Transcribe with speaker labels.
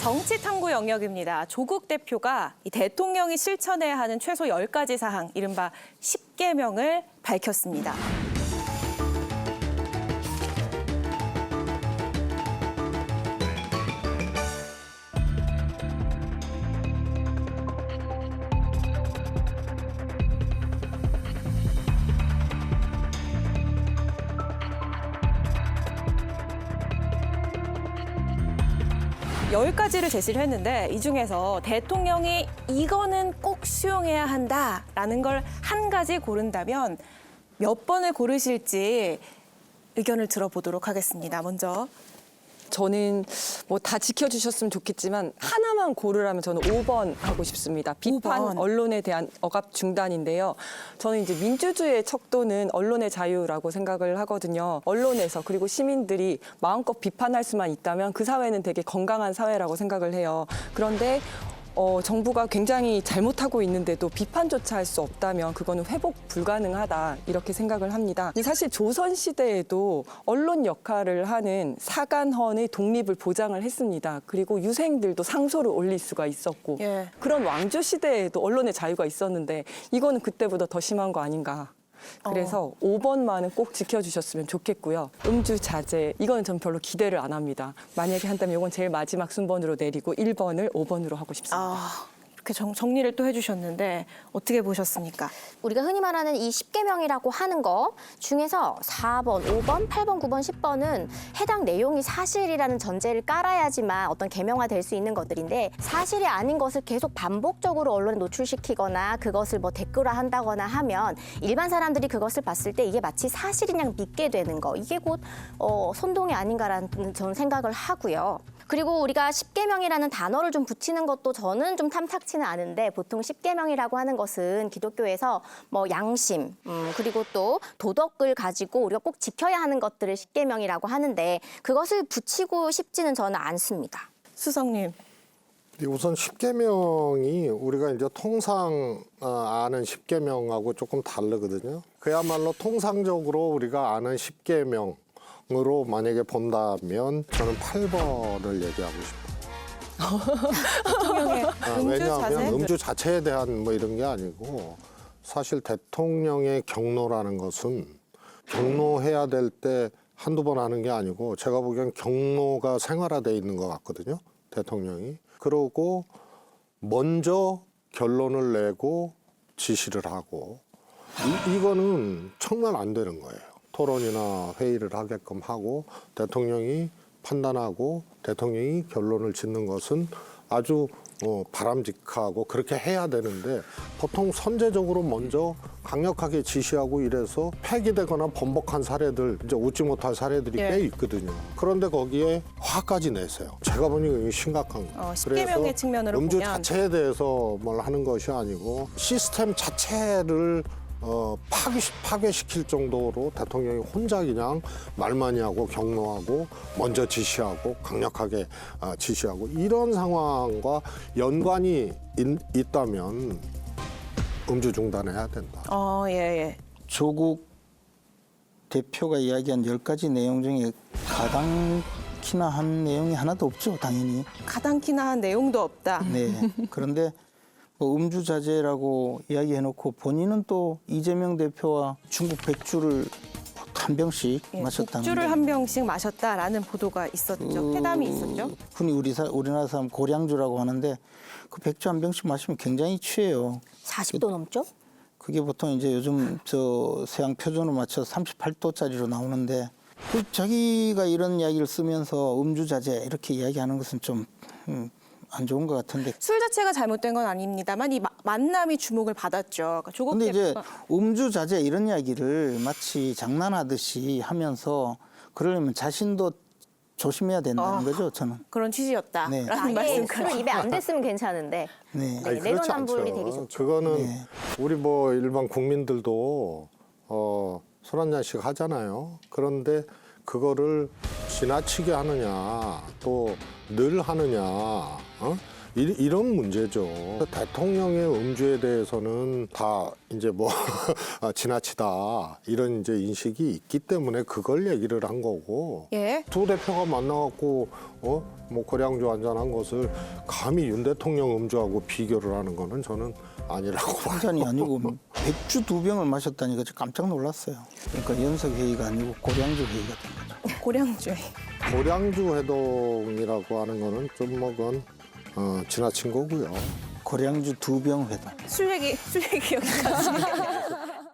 Speaker 1: 정치 탐구 영역입니다. 조국 대표가 이 대통령이 실천해야 하는 최소 10가지 사항, 이른바 10계명을 밝혔습니다. 열 가지를 제시를 했는데 이 중에서 대통령이 이거는 꼭 수용해야 한다라는 걸 한 가지 고른다면 몇 번을 고르실지 의견을 들어보도록 하겠습니다. 먼저.
Speaker 2: 저는 뭐 다 지켜주셨으면 좋겠지만 하나만 고르라면 저는 5번 하고 싶습니다. 비판
Speaker 1: 5번.
Speaker 2: 언론에 대한 억압 중단인데요. 저는 이제 민주주의의 척도는 언론의 자유라고 생각을 하거든요. 언론에서 그리고 시민들이 마음껏 비판할 수만 있다면 그 사회는 되게 건강한 사회라고 생각을 해요. 그런데 정부가 굉장히 잘못하고 있는데도 비판조차 할 수 없다면 그거는 회복 불가능하다 이렇게 생각을 합니다. 사실 조선시대에도 언론 역할을 하는 사간헌의 독립을 보장을 했습니다. 그리고 유생들도 상소를 올릴 수가 있었고
Speaker 1: 예.
Speaker 2: 그런 왕조시대에도 언론의 자유가 있었는데 이거는 그때보다 더 심한 거 아닌가. 그래서 5번만은 꼭 지켜주셨으면 좋겠고요. 음주 자제, 이거는 전 별로 기대를 안 합니다. 만약에 한다면 이건 제일 마지막 순번으로 내리고 1번을 5번으로 하고 싶습니다.
Speaker 1: 이렇게 정리를 또 해주셨는데 어떻게 보셨습니까?
Speaker 3: 우리가 흔히 말하는 이 10계명이라고 하는 거 중에서 4번, 5번, 8번, 9번, 10번은 해당 내용이 사실이라는 전제를 깔아야지만 어떤 계명화될 수 있는 것들인데 사실이 아닌 것을 계속 반복적으로 언론에 노출시키거나 그것을 뭐 댓글화한다거나 하면 일반 사람들이 그것을 봤을 때 이게 마치 사실인 양 믿게 되는 거 이게 곧 선동이 아닌가라는 저는 생각을 하고요. 그리고 우리가 10계명이라는 단어를 좀 붙이는 것도 저는 좀 탐탁치는 않은데 보통 10계명이라고 하는 것은 기독교에서 뭐 양심 그리고 또 도덕을 가지고 우리가 꼭 지켜야 하는 것들을 10계명이라고 하는데 그것을 붙이고 싶지는 저는 않습니다.
Speaker 1: 수석님.
Speaker 4: 우선 10계명이 우리가 이제 통상 아는 10계명하고 조금 다르거든요. 그야말로 통상적으로 우리가 아는 10계명 으로 만약에 본다면 저는 8번을 얘기하고 싶어요.
Speaker 1: 대통령의 음주 자제?
Speaker 4: 왜냐하면 음주 자체에 대한 뭐 이런 게 아니고 사실 대통령의 경로라는 것은 경로해야 될 때 한두 번 하는 게 아니고 제가 보기엔 경로가 생활화돼 있는 것 같거든요. 대통령이. 그러고 먼저 결론을 내고 지시를 하고 이거는 정말 안 되는 거예요. 토론이나 회의를 하게끔 하고 대통령이 판단하고 대통령이 결론을 짓는 것은 아주 바람직하고 그렇게 해야 되는데 보통 선제적으로 먼저 강력하게 지시하고 이래서 폐기되거나 번복한 사례들 이제 웃지 못할 사례들이
Speaker 1: 예.
Speaker 4: 꽤 있거든요. 그런데 거기에 화까지 내세요. 제가 보니 이게 심각한 거예요.
Speaker 1: 10계명의 측면으로
Speaker 4: 음주
Speaker 1: 보면
Speaker 4: 자체에 대해서 뭘 하는 것이 아니고 시스템 자체를 파괴시킬 정도로 대통령이 혼자 그냥 말 많이 하고 경로하고 먼저 지시하고 강력하게 지시하고 이런 상황과 연관이 있다면 음주 중단해야 된다.
Speaker 1: 예.
Speaker 5: 조국 대표가 이야기한 10가지 내용 중에 가당키나 한 내용이 하나도 없죠, 당연히.
Speaker 1: 가당키나 한 내용도 없다.
Speaker 5: 네. 그런데 뭐 음주 자제라고 이야기해놓고 본인은 또 이재명 대표와 중국 백주를 한 병씩 마셨다는.
Speaker 1: 국주를 한 병씩 마셨다라는 보도가 있었죠. 회담이 있었죠.
Speaker 5: 흔히 우리나라 사람 고량주라고 하는데 그 백주 한 병씩 마시면 굉장히 취해요.
Speaker 3: 40도 넘죠?
Speaker 5: 그게 보통 이제 요즘 저 서양 표준으로 맞춰서 38도짜리로 나오는데 그 자기가 이런 이야기를 쓰면서 음주 자제 이렇게 이야기하는 것은 좀 안 좋은 것 같은데.
Speaker 1: 술 자체가 잘못된 건 아닙니다만 이 만남이 주목을 받았죠. 그러니까 조국
Speaker 5: 근데 이제
Speaker 1: 대표가
Speaker 5: 음주 자제 이런 이야기를 마치 장난하듯이 하면서 그러려면 자신도 조심해야 된다는 거죠, 저는.
Speaker 1: 그런 취지였다라는
Speaker 5: 네.
Speaker 3: 아예
Speaker 1: 말씀까지.
Speaker 3: 술을 입에 안 댔으면 괜찮은데
Speaker 5: 네.
Speaker 4: 아니, 그렇지
Speaker 3: 내로남불이
Speaker 4: 않죠.
Speaker 3: 되기 좋죠.
Speaker 4: 그거는
Speaker 5: 네.
Speaker 4: 우리 뭐 일반 국민들도 술 한 잔씩 하잖아요. 그런데 그거를 지나치게 하느냐 또 늘 하느냐 이런 문제죠. 대통령의 음주에 대해서는 다 이제 뭐 지나치다 이런 이제 인식이 있기 때문에 그걸 얘기를 한 거고.
Speaker 1: 예.
Speaker 4: 두 대표가 만나갖고 뭐 고량주 한잔한 것을 감히 윤 대통령 음주하고 비교를 하는 거는 저는 아니라고 봐요.
Speaker 5: 한 잔이 아니고 맥주 2병을 마셨다니까 깜짝 놀랐어요. 그러니까 연석 회의가 아니고 고량주 회의가 된 거죠.
Speaker 1: 고량주의.
Speaker 4: 고량주 회동이라고 하는 거는 좀 뭐 그건 지나친 거고요.
Speaker 5: 고량주 2병 회동.
Speaker 1: 술 얘기 여기까지.